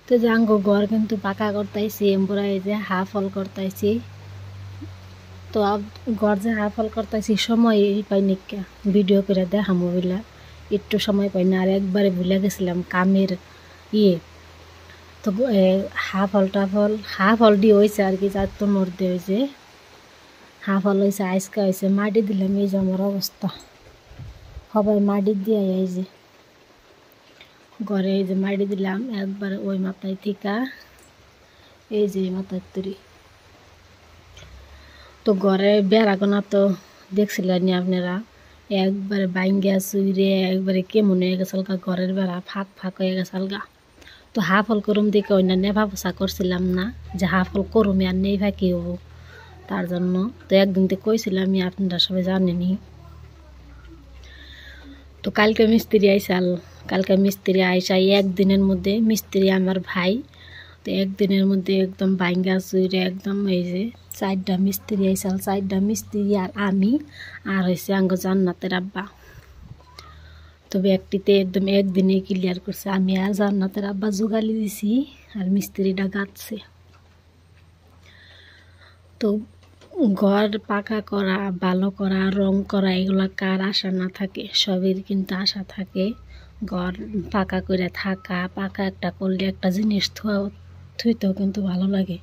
তো যে আঙ্গো ঘর কিন্তু পাকা করতেছি এমপুরা এই যে হাফ হল করতেছি। তো ঘর যে হাফ হল করতেছি সময় পাই নিকা ভিডিও করে দেখামো বইলা একটু সময় পাই না, আর একবারে ভুলে গেছিলাম কামের ইয়ে। তো হাফ হল দিয়ে হয়েছে আর কি, যার তো মধ্যে হয়েছে হাফ হল হয়েছে, আইসকা হয়েছে মাটি দিলাম। এই যে আমার অবস্থা, সবাই মাটি দিয়ে এই যে ঘরে এই যে মাটি দিলাম একবার ওই মাথায় থিকা এই যে মাথার তুরি। তো ঘরে বেড়াগোনা তো দেখছিলেন আপনারা, একবারে বাইঙ্গা চুইরে একবারে কেমন হয়ে গেছে ঘরের বেড়া ফাঁক ফাঁক হয়ে গেছে আলগা। তো হাফ হল করুম দেখে অন্য নেভা পোষা করছিলাম না যে হাফ হল করুম আর নেই ফাঁকি হবো, তার জন্য তো একদিন তো কইছিলাম আপনারা সবাই জানেনি। তো কালকে মিস্ত্রি আইসাল, কালকে মিস্ত্রি আইসা একদিনের মধ্যে, মিস্ত্রি আমার ভাই, তো একদিনের মধ্যে একদম বাইঙ্গা চুইরে একদম এই যে 4টা মিস্ত্রি আইসাল, 4টা মিস্ত্রি আর আমি আর হয়েছে আঙ্গ জান্নাতের আব্বা। তবে একটিতে একদম একদিনে ক্লিয়ার করছে, আমি আর জান্নাতের আব্বা জোগালি দিছি আর মিস্ত্রিটা গাঁথছে। তো ঘর পাকা করা, ভালো করা, রং করা এগুলা কার আশা না থাকে, সবের কিন্তু আশা থাকে ঘর পাকা করে থাকা। পাকা একটা করলে একটা জিনিস থুইতেও কিন্তু ভালো লাগে।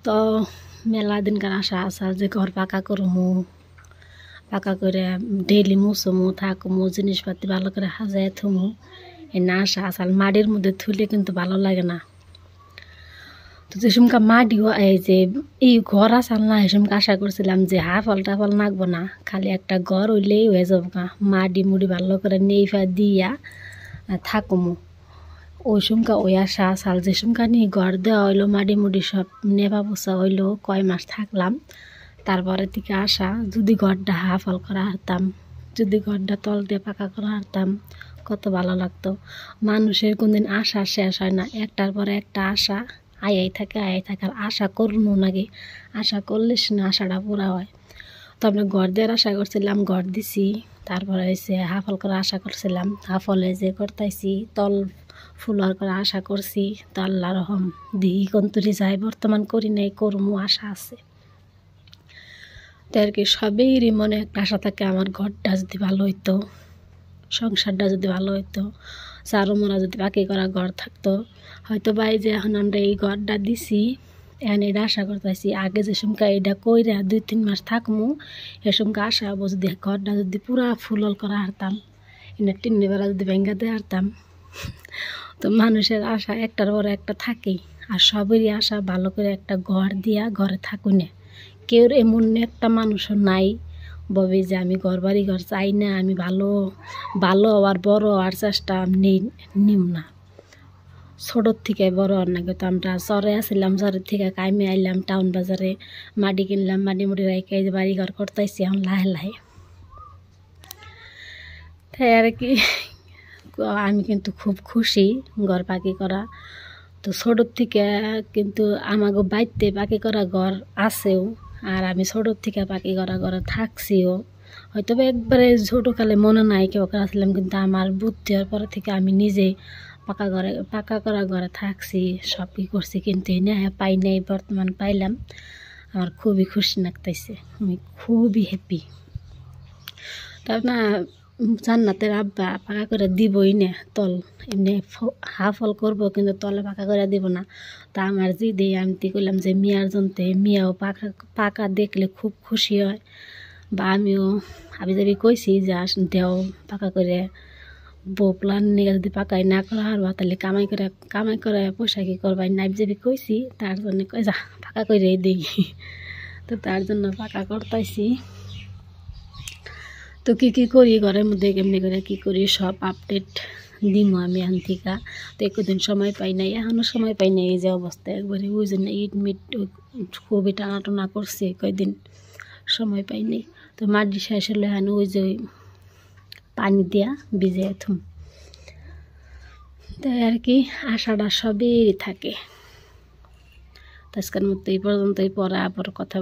তো মেলা দিনকার আশা আসা যে ঘর পাকা করমু, পাকা করে ডেইলি মুছমু থাকমু, জিনিসপাতি ভালো করে সাজায় থমু, এই না আশা আসাল। মাটির মধ্যে থুলে কিন্তু ভালো লাগে না। তো যেসমকা মাটিও এই যে এই ঘর আসাল না, সেসমকা আশা করছিলাম যে হাফ হল টাফল নাকবো না, খালি একটা ঘর হইলেই হয়ে যাবো গা, মাটি মুড়ি ভালো করে নেইফা দিয়া থাকমু। ওই সমকা ওই আশা আসাল। যে সমকা নিয়ে ঘর দেওয়া হইলো, মাটি মুড়ি সব নেভা পোষা হইলো, কয় মাস থাকলাম, তারপরে থেকে আশা যদি ঘরটা হাফ হল করা হারতাম, যদি ঘরটা তল দিয়ে পাকা করা হারতাম কত ভালো লাগতো। মানুষের কোনদিন আশা শেষ হয় না, একটার পরে একটা আশা আয়াই থাকে আর আশা করুন নাকি, আশা করলে না আশাটা পুরা হয়। তো আমরা ঘর দেওয়ার আশা করছিলাম, ঘর দিছি। তারপরে হয়েছে হাফ হল করার আশা করছিলাম, হাফ হলে যে করতেছি তল ফুলার করে আশা করছি। তো আল্লাহ রহম দিহি কন্তরি যায়, বর্তমান করি নাই, করমু আশা আছে। তো আর কি সবেরই মনে একটা আশা থাকে আমার ঘরটা যদি ভালো হইতো, সংসারটা যদি ভালো হইতো, চারোমোরা যদি বাকি করা ঘর থাকতো। হয়তো বা এই যে এখন আমরা এই ঘরটা দিছি, এখন এটা আশা করতেছি আগে যে সমকা এটা কইরা 2-3 মাস থাকমু, এ সমকা আশা হবো যদি ঘরটা যদি পুরা ফুলল করা হারতাম, এটা টিন্নি বেড়া যদি ভেঙ্গা দিয়ে হারতাম। তো মানুষের আশা একটার পর একটা থাকেই, আর সবেরই আশা ভালো করে একটা ঘর দিয়া ঘরে থাকুনে। কেউ এমন একটা মানুষও নাই ববে যে আমি ঘর চাই না, আমি ভালো হওয়ার বড় হওয়ার চেষ্টা নিম না। ছোটোর থেকে বড় হওয়ার না, কিন্তু আমরা চরে আসছিলাম, চরের থেকে কাইমে আইলাম টাউন বাজারে, মাটি কিনলাম, মাটি মুড়ি রাইকে বাড়ি ঘর করতেছি এখন লাহে লাহে। তাই আর কি আমি কিন্তু খুব খুশি ঘর পাকি করা। তো ছোটোর থেকে কিন্তু আমাকে বাইতে পাকি করা ঘর আছেও, আর আমি ছোটোর থেকে পাকি করা ঘরে থাকছিও। হয়তো একবারে ছোটোকালে মনে নাই কেউ আসলাম, কিন্তু আমার বুদ্ধি হওয়ার পরে থেকে আমি নিজে পাকা করা ঘরে থাকছি, সব কি করছি, কিন্তু পাই নাই, বর্তমান পাইলাম। আমার খুবই খুশি লাগতেছে, আমি খুবই হ্যাপি। তার না জান্নাতের আব্বা পাকা করে দিবই না তল, এমনি হাফ হল করবো কিন্তু তলে পাকা করে দিব না। তা আমার জিদে আমি করলাম যে মিয়ার জন্তে, মিয়াও পাকা দেখলে খুব খুশি হয়, বা আমিও যাবি কইছি যে দেও পাকা করে, বউ প্লান নিয়ে যদি পাকাই না করা হারবা তাহলে কামাই করে পয়সা কি করবাই না যাবি কইছি, তার জন্য কই যা পাকা করে দিই। তো তার জন্য পাকা করতেছি। তো কি করি ঘরের মধ্যে, কেমনি করে কি করি সব আপডেট দিম আমি এখন থেকে। তো একদিন সময় পাই নাই, এখনও সময় পাই নাই, এই যে অবস্থা একবারে ওই জন্য ইট মিট খুবই টানা করছে, কয়দিন সময় পাই নাই। তো মাটি শেষ হলে এখন ওই যে পানি দিয়া ভিজে থুম। তাই আর কি আশাটা সবেরই থাকে। তো আজকের মতো এই পর্যন্তই, পরে আবার কথা